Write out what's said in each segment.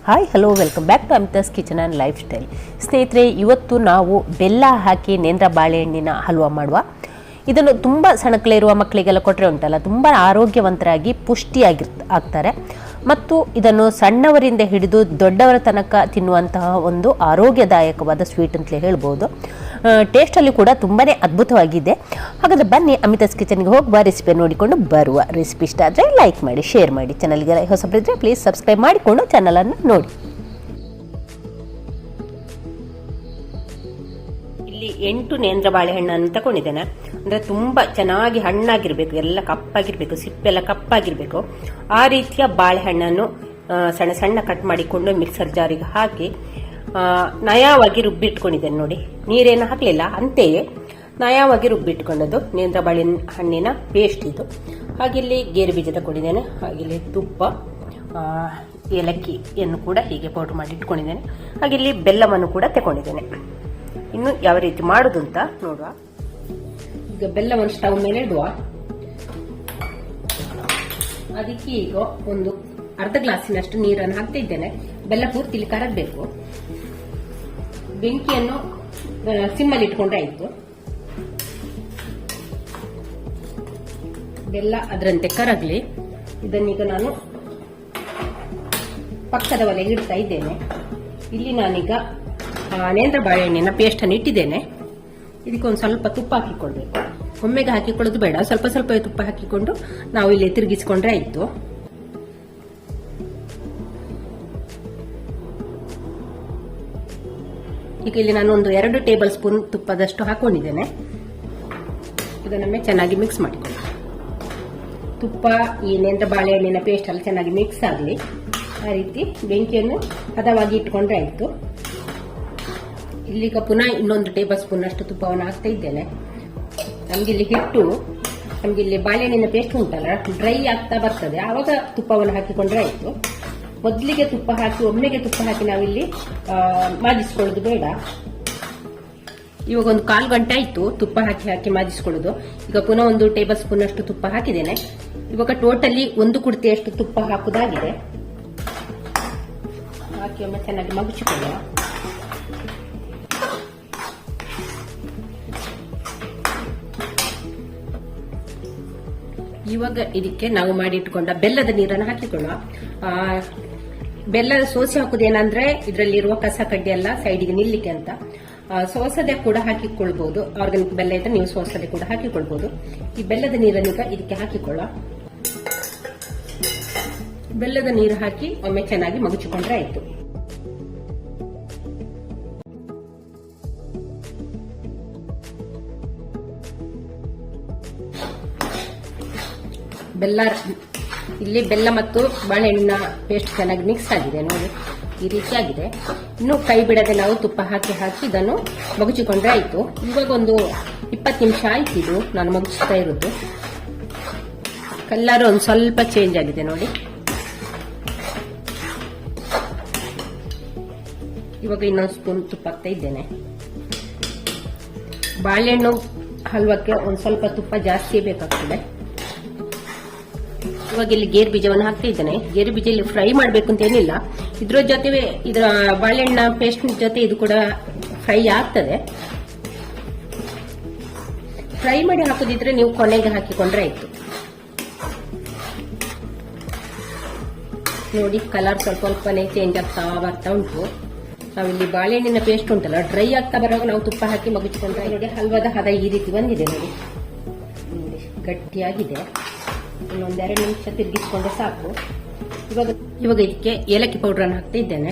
Hi hello welcome back to Amita's kitchen and lifestyle. ಸ್ನೇಹಿತರೆ, ಇವತ್ತು ನಾವು ಬೆಲ್ಲ ಹಾಕಿ ನೇಂದ್ರ ಬಾಳೆಹಣ್ಣಿನ ಹಲ್ವಾ ಮಾಡುವ. ಇದನ್ನು ತುಂಬ ಸಣ್ಣಕ್ಲೆ ಇರುವ ಮಕ್ಕಳಿಗೆಲ್ಲ ಕೊಟ್ಟರೆ ಉಂಟಲ್ಲ, ತುಂಬ ಆರೋಗ್ಯವಂತರಾಗಿ ಆಗ್ತಾರೆ. ಮತ್ತು ಇದನ್ನು ಸಣ್ಣವರಿಂದ ಹಿಡಿದು ದೊಡ್ಡವರ ತನಕ ತಿನ್ನುವಂತಹ ಒಂದು ಆರೋಗ್ಯದಾಯಕವಾದ ಸ್ವೀಟ್ ಅಂತಲೇ ಹೇಳ್ಬೋದು. ಟೇಸ್ಟಲ್ಲಿ ಕೂಡ ತುಂಬಾ ಅದ್ಭುತವಾಗಿದೆ. ಹಾಗಾದರೆ ಬನ್ನಿ ಅಮಿತಾಸ್ ಕಿಚನ್ಗೆ ಹೋಗುವ, ರೆಸಿಪಿ ನೋಡಿಕೊಂಡು ಬರುವ. ರೆಸಿಪಿ ಇಷ್ಟ ಆದರೆ ಲೈಕ್ ಮಾಡಿ, ಶೇರ್ ಮಾಡಿ. ಚಾನಲ್ಗೆ ಹೊಸಬರಿದ್ದರೆ ಪ್ಲೀಸ್ ಸಬ್ಸ್ಕ್ರೈಬ್ ಮಾಡಿಕೊಂಡು ಚಾನಲನ್ನು ನೋಡಿ. ಇಲ್ಲಿ 8 ನೇಂದ್ರ ಬಾಳೆಹಣ್ಣನ್ನು ತಗೊಂಡಿದ್ದೇನೆ. ಅಂದರೆ ತುಂಬ ಚೆನ್ನಾಗಿ ಹಣ್ಣಾಗಿರ್ಬೇಕು, ಎಲ್ಲ ಕಪ್ಪಾಗಿರ್ಬೇಕು, ಸಿಪ್ಪೆಲ್ಲ ಕಪ್ಪಾಗಿರ್ಬೇಕು. ಆ ರೀತಿಯ ಬಾಳೆಹಣ್ಣನ್ನು ಸಣ್ಣ ಸಣ್ಣ ಕಟ್ ಮಾಡಿಕೊಂಡು ಮಿಕ್ಸರ್ ಜಾರಿಗೆ ಹಾಕಿ ನಯವಾಗಿ ರುಬ್ಬಿಟ್ಕೊಂಡಿದ್ದೇನೆ. ನೋಡಿ, ನೀರೇನು ಹಾಕಲಿಲ್ಲ, ಅಂತೆಯೇ ನಯವಾಗಿ ರುಬ್ಬಿಟ್ಕೊಂಡದ್ದು ನೇಂದ್ರ ಬಾಳೆಹಣ್ಣಿನ ಪೇಸ್ಟ್ ಇದು. ಹಾಗಿಲ್ಲಿ ಗೇರು ಬೀಜ ತಗೊಂಡಿದ್ದೇನೆ, ಹಾಗಿಲ್ಲಿ ತುಪ್ಪ, ಏಲಕ್ಕಿಯನ್ನು ಕೂಡ ಹೀಗೆ ಪೌಡರ್ ಮಾಡಿ ಇಟ್ಕೊಂಡಿದ್ದೇನೆ. ಹಾಗಿಲ್ಲಿ ಬೆಲ್ಲವನ್ನು ಕೂಡ ತಗೊಂಡಿದ್ದೇನೆ. ಇನ್ನು ಯಾವ ರೀತಿ ಮಾಡುದು ಅಂತ ನೋಡುವ. ಈಗ ಬೆಲ್ಲವನ್ನು ಸ್ಟವ್ ಮೇಲೆ ಇಡುವ. ಅದಕ್ಕೆ ಈಗ ಒಂದು ಅರ್ಧ ಗ್ಲಾಸಿನಷ್ಟು ನೀರನ್ನು ಹಾಕ್ತಾ ಇದ್ದೇನೆ. ಬೆಲ್ಲ ಪೂರ್ತಿ ಕರಗಬೇಕು. ಬೆಂಕಿಯನ್ನು ಸಿಮ್ಮಲ್ಲಿ ಇಟ್ಕೊಂಡ್ರೆ ಆಯ್ತು. ಬೆಲ್ಲ ಅದರಂತೆ ಕರಗಲಿ. ಇದನ್ನೀಗ ನಾನು ಪಕ್ಕದ ಒಲೆಗೆ ಇಡ್ತಾ ಇದ್ದೇನೆ. ಇಲ್ಲಿ ನಾನೀಗ ನೇಂದ್ರ ಬಾಳೆಹಣ್ಣಿನ ಪೇಸ್ಟ್ ಅನ್ನು ಇಟ್ಟಿದ್ದೇನೆ. ಇದಕ್ಕೆ ಒಂದು ಸ್ವಲ್ಪ ತುಪ್ಪ ಹಾಕಿಕೊಳ್ಬೇಕು. ಒಮ್ಮೆಗೆ ಹಾಕಿಕೊಳ್ಳೋದು ಬೇಡ, ಸ್ವಲ್ಪ ಸ್ವಲ್ಪ ತುಪ್ಪ ಹಾಕಿಕೊಂಡು ನಾವು ಇಲ್ಲಿ ತಿರುಗಿಸಿಕೊಂಡ್ರೆ ಆಯ್ತು. ಈಗ ಇಲ್ಲಿ ನಾನು ಒಂದು 2 ಟೇಬಲ್ ಸ್ಪೂನ್ ತುಪ್ಪದಷ್ಟು ಹಾಕೊಂಡಿದ್ದೇನೆ. ಇದನ್ನೊಮ್ಮೆ ಚೆನ್ನಾಗಿ ಮಿಕ್ಸ್ ಮಾಡಿಕೊಳ್ಳಿ. ತುಪ್ಪ ಈ ನೇಂದ್ರ ಬಾಳೆಹಣ್ಣಿನ ಪೇಸ್ಟ್ ಅಲ್ಲಿ ಚೆನ್ನಾಗಿ ಮಿಕ್ಸ್ ಆಗಲಿ. ಆ ರೀತಿ ಬೆಂಕಿಯನ್ನು ಹದವಾಗಿ ಇಟ್ಕೊಂಡ್ರೆ ಆಯ್ತು. ಇಲ್ಲಿಗ ಪುನಃ ಇನ್ನೊಂದು ಟೇಬಲ್ ಸ್ಪೂನ್ ಅಷ್ಟು ತುಪ್ಪವನ್ನು ಹಾಕ್ತಾ ಇದ್ದೇನೆ. ನಮ್ಗಿಲ್ಲಿ ಹಿಟ್ಟು, ನಮ್ಗಿಲ್ಲಿ ಬಾಳೆಹಣ್ಣಿನ ಪೇಸ್ಟ್ ಉಂಟಲ್ಲ, ಡ್ರೈ ಆಗ್ತಾ ಬರ್ತದೆ, ಆವಾಗ ತುಪ್ಪವನ್ನು ಹಾಕಿಕೊಂಡ್ರೆ ಆಯ್ತು. ಮೊದಲಿಗೆ ತುಪ್ಪ ಹಾಕಿ ಒಮ್ಮೆಗೆ ತುಪ್ಪ ಹಾಕಿ ನಾವಿಲ್ಲಿ ಮಾಜಿಸ್ಕೊಳ್ಳೋದು ಬೇಡ. ಇವಾಗ ಒಂದು 1/4 ಗಂಟೆ ಆಯ್ತು ತುಪ್ಪ ಹಾಕಿ ಹಾಕಿ ಮಾಜಿಸ್ಕೊಳ್ಳೋದು. ಈಗ ಪುನಃ ಒಂದು ಟೇಬಲ್ ಸ್ಪೂನ್ ಅಷ್ಟು ತುಪ್ಪ ಹಾಕಿದ್ದೇನೆ. ಇವಾಗ ಟೋಟಲಿ 1 ಕುಡ್ತಿಯಷ್ಟು ತುಪ್ಪ ಹಾಕುದಾಗಿದೆ. ಹಾಕಿ ಒಮ್ಮೆ ಚೆನ್ನಾಗಿ ಮಗುಚಿಕೊಳ್ಳುವ. ಇವಾಗ ಇದಕ್ಕೆ ನಾವು ಮಾಡಿಟ್ಕೊಂಡ ಬೆಲ್ಲದ ನೀರನ್ನು ಹಾಕಿಕೊಳ್ಳುವ. ಬೆಲ್ಲ ಸೋಸಿ ಹಾಕುದೇನಂದ್ರೆ ಇದರಲ್ಲಿರುವ ಕಸ ಕಡ್ಡಿ ಎಲ್ಲ ಸೈಡಿಗೆ ನಿಲ್ಲಿಕ್ಕೆ ಅಂತ. ಸೋಸದೆ ಕೂಡ ಹಾಕಿಕೊಳ್ಬಹುದು. ಆರ್ಗಾನಿಕ್ ಬೆಲ್ಲ ಇದ್ರೆ ನೀವು ಸೋಸದೆ ಕೂಡ ಹಾಕಿಕೊಳ್ಬಹುದು. ಈ ಬೆಲ್ಲದ ನೀರನ್ನು ಈಗ ಇದಕ್ಕೆ ಹಾಕಿಕೊಳ್ಳ. ಬೆಲ್ಲದ ನೀರು ಹಾಕಿ ಒಮ್ಮೆ ಚೆನ್ನಾಗಿ ಮಗುಚಿಕೊಂಡ್ರೆ ಆಯ್ತು. ಇಲ್ಲಿ ಬೆಲ್ಲ ಮತ್ತು ಬಾಳೆಹಣ್ಣಿನ ಪೇಸ್ಟ್ ಚೆನ್ನಾಗಿ ಮಿಕ್ಸ್ ಆಗಿದೆ. ನೋಡಿ, ಈ ರೀತಿ ಆಗಿದೆ. ಇನ್ನು ಕೈ ಬಿಡದೆ ನಾವು ತುಪ್ಪ ಹಾಕಿ ಹಾಕಿ ಇದನ್ನು ಮಗುಚಿಕೊಂಡ್ರೆ ಆಯ್ತು. ಇವಾಗ ಒಂದು 20 ನಿಮಿಷ ಆಯ್ತು ಇದು ನಾನು ಮಗುಚಿಸ್ತಾ ಇರೋದು. ಕಲರ್ ಒಂದು ಸ್ವಲ್ಪ ಚೇಂಜ್ ಆಗಿದೆ ನೋಡಿ. ಇವಾಗ ಇನ್ನೊಂದು ಸ್ಪೂನ್ ತುಪ್ಪ ಹಾಕ್ತಾ ಇದ್ದೇನೆ. ಬಾಳೆಹಣ್ಣು ಹಲ್ವಕ್ಕೆ ಒಂದು ಸ್ವಲ್ಪ ತುಪ್ಪ ಜಾಸ್ತಿ ಬೇಕಾಗ್ತದೆ. ಇವಾಗ ಇಲ್ಲಿ ಗೇರು ಬೀಜವನ್ನು ಹಾಕ್ತಾ ಇದ್ದೇನೆ. ಗೇರು ಬೀಜ ಇಲ್ಲಿ ಫ್ರೈ ಮಾಡಬೇಕು ಅಂತ ಏನಿಲ್ಲ, ಇದ್ರ ಜೊತೆ ಇದರ ಬಾಳೆಹಣ್ಣ ಪೇಸ್ಟ್ ಜೊತೆ ಇದು ಕೂಡ ಫ್ರೈ ಆಗ್ತದೆ. ಫ್ರೈ ಮಾಡಿ ಹಾಕೋದಿದ್ರೆ ನೀವು ಕೊನೆಗೆ ಹಾಕಿಕೊಂಡ್ರೆ ಆಯ್ತು. ನೋಡಿ, ಕಲರ್ ಸ್ವಲ್ಪ ಸ್ವಲ್ಪನೇ ಚೇಂಜ್ ಆಗ್ತಾ ಬರ್ತಾ ಉಂಟು. ನಾವಿಲ್ಲಿ ಬಾಳೆಹಣ್ಣಿನ ಪೇಸ್ಟ್ ಉಂಟಲ್ಲ, ಡ್ರೈ ಆಗ್ತಾ ಬರುವಾಗ ನಾವು ತುಪ್ಪ ಹಾಕಿ ಮಗುಚಿಕೊಂಡ್ರೆ ನೋಡಿ ಹಲ್ವಾದ ಹದ ಈ ರೀತಿ ಬಂದಿದೆ. ನೋಡಿ, ಗಟ್ಟಿಯಾಗಿದೆ. ಇನ್ನೊಂದು 2 ನಿಮಿಷ ತಿರುಗಿಸಿಕೊಂಡ್ರೆ ಸಾಕು. ಇವಾಗ ಇದಕ್ಕೆ ಏಲಕ್ಕಿ ಪೌಡರ್ ಅನ್ನು ಹಾಕ್ತಾ ಇದ್ದೇನೆ.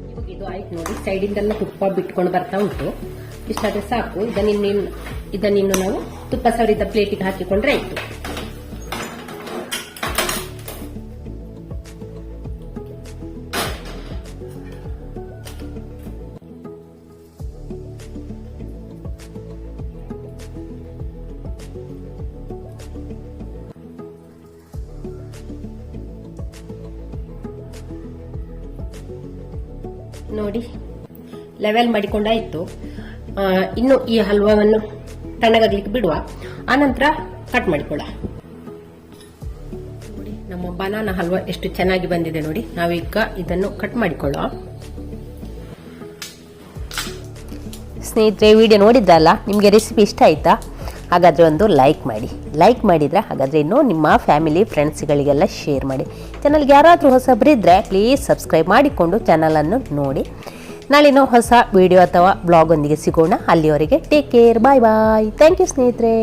ಇವಾಗ ಇದು ಆಯ್ತು ನೋಡಿ, ಸೈಡಿಂದೆಲ್ಲ ತುಪ್ಪ ಬಿಟ್ಕೊಂಡು ಬರ್ತಾ ಉಂಟು. ಇಷ್ಟಾದ್ರೆ ಸಾಕು. ಇದನ್ನಿನ್ನು ನಾವು ತುಪ್ಪ ಸವರಿದ ಪ್ಲೇಟಿಗೆ ಹಾಕಿಕೊಂಡ್ರೆ ಆಯ್ತು. ನೋಡಿ, ಲೆವೆಲ್ ಮಾಡಿಕೊಂಡಾಯಿತು. ಇನ್ನು ಈ ಹಲ್ವಾವನ್ನು ತಣ್ಣಗಾಗ್ಲಿಕ್ಕೆ ಬಿಡುವ, ಆನಂತರ ಕಟ್ ಮಾಡಿಕೊಳ್ಳ. ನೋಡಿ ನಮ್ಮ ಬನಾನಾ ಹಲ್ವಾ ಎಷ್ಟು ಚೆನ್ನಾಗಿ ಬಂದಿದೆ ನೋಡಿ. ನಾವೀಗ ಇದನ್ನು ಕಟ್ ಮಾಡಿಕೊಳ್ಳುವ. ಸ್ನೇಹಿತರೆ, ವಿಡಿಯೋ ನೋಡಿದ್ರಲ್ಲ, ನಿಮಗೆ ರೆಸಿಪಿ ಇಷ್ಟ ಆಯ್ತಾ? ಹಾಗಾದರೆ ಒಂದು ಲೈಕ್ ಮಾಡಿದರೆ ಹಾಗಾದರೆ ಇನ್ನೂ ನಿಮ್ಮ ಫ್ಯಾಮಿಲಿ ಫ್ರೆಂಡ್ಸ್ಗಳಿಗೆಲ್ಲ ಶೇರ್ ಮಾಡಿ. ಚಾನಲ್ಗೆ ಯಾರಾದರೂ ಹೊಸಬರಿದ್ದರೆ ಪ್ಲೀಸ್ ಸಬ್ಸ್ಕ್ರೈಬ್ ಮಾಡಿಕೊಂಡು ಚಾನಲನ್ನು ನೋಡಿ. ನಾಳಿನ ಹೊಸ ವಿಡಿಯೋ ಅಥವಾ ಬ್ಲಾಗ್ ಒಂದಿಗೆ ಸಿಗೋಣ. ಅಲ್ಲಿವರೆಗೆ take care, bye bye. Thank you ಸ್ನೇಹಿತರೆ.